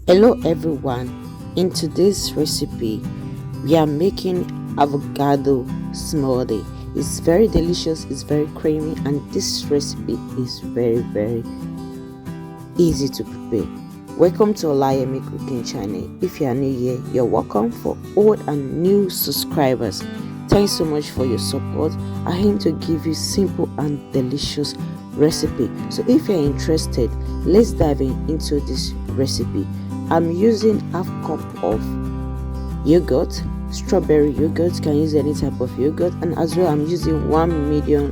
Hello everyone, in today's recipe we are making avocado smoothie. It's very delicious, it's very creamy, and this recipe is very easy to prepare. Welcome to Olayemi cooking channel. If you are new here, you're welcome. For old and new subscribers, thanks so much for your support. I aim to give you simple and delicious recipe. So if you're interested, let's dive into this recipe. I'm using half cup of yogurt, strawberry yogurt. You can use any type of yogurt, and as well I'm using 1 medium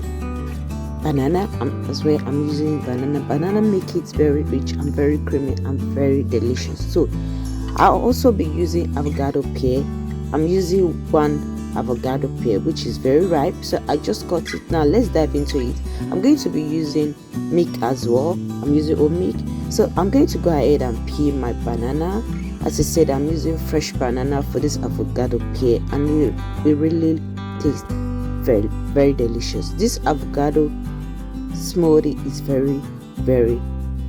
banana. As well I'm using banana make it very rich and very creamy and very delicious. So I'll also be using avocado pear. I'm using 1 avocado pear which is very ripe, so I just cut it. Now let's dive into it. I'm going to be using milk as well. I'm using oat milk. So I'm going to go ahead and peel my banana. As I said, I'm using fresh banana for this avocado pear, and it really tastes very delicious. This avocado smoothie is very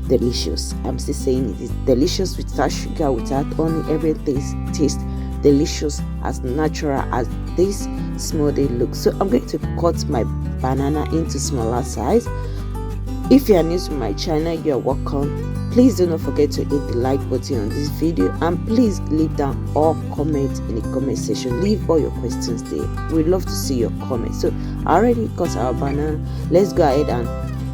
delicious. I'm still saying it is delicious without sugar, without honey. Everything tastes delicious, as natural as this smoothie looks. So I'm going to cut my banana into smaller size. If you are new to my channel, you are welcome. Please do not forget to hit the like button on this video, and please leave down all comments in the comment section. Leave all your questions there. We'd love to see your comments. So I already cut our banana. Let's go ahead and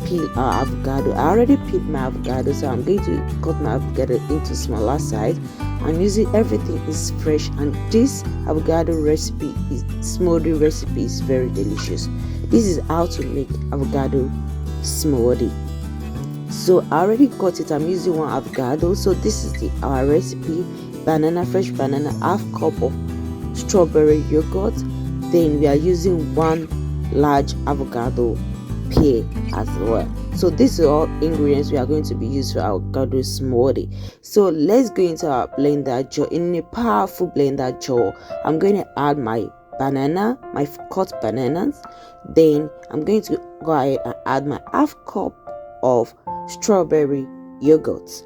peel our avocado. I already peeled my avocado, so I'm going to cut my avocado into smaller size. I'm using everything is fresh, and this avocado smoothie recipe is very delicious. This is how to make avocado smoothie. So I already cut it. I'm using 1 avocado. So this is our recipe: fresh banana, half cup of strawberry yogurt. Then we are using 1 large avocado pear as well. So these are all ingredients we are going to be used for our avocado smoothie. So let's go into our blender jar. In a powerful blender jar, I'm going to add my banana, my cut bananas. Then I'm going to go ahead and add my half cup of strawberry yogurt.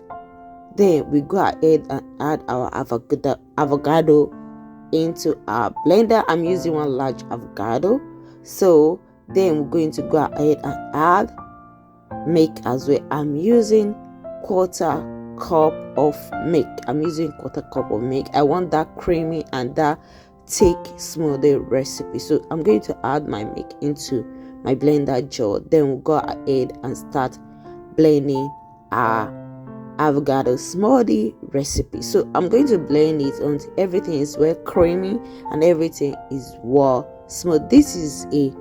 Then we go ahead and add our avocado into our blender. I'm using 1 large avocado. So then we're going to go ahead and add milk as well. I'm using 1/4 cup of milk. I want that creamy and that thick smoothie recipe. So I'm going to add my milk into my blender jar. Then we'll go ahead and start blending our avocado smoothie recipe. So I'm going to blend it until everything is well creamy and everything is well smooth. This is a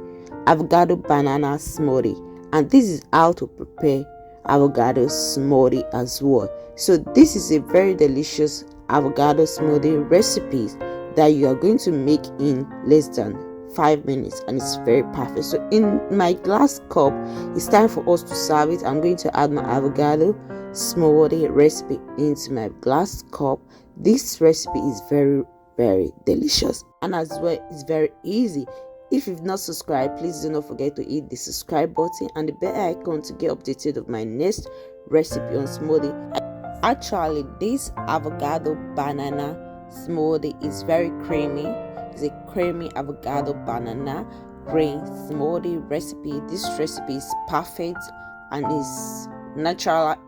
avocado banana smoothie, and this is how to prepare avocado smoothie as well. So this is a very delicious avocado smoothie recipe that you are going to make in less than 5 minutes, and it's very perfect. So in my glass cup, it's time for us to serve it. I'm going to add my avocado smoothie recipe into my glass cup. This recipe is very delicious, and as well it's very easy. If you've not subscribed, please do not forget to hit the subscribe button and the bell icon to get updated of my next recipe on smoothie. Actually, this avocado banana smoothie is very creamy. It's a creamy avocado banana green smoothie recipe. This recipe is perfect and is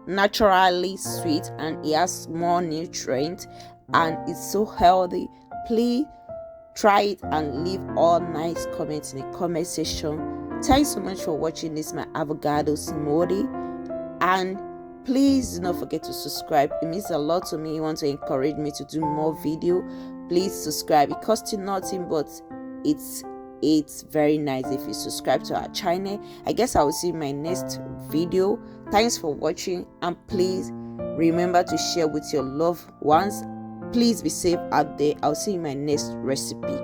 naturally sweet, and it has more nutrients, and it's so healthy. Please try it and leave all nice comments in the comment section. Thanks so much for watching this my avocado smoothie, and please do not forget to subscribe. It means a lot to me. You want to encourage me to do more video, please subscribe. It costs you nothing, but it's very nice if you subscribe to our channel. I guess I will see you in my next video. Thanks for watching, and please remember to share with your loved ones. Please be safe out there. I'll see you in my next recipe.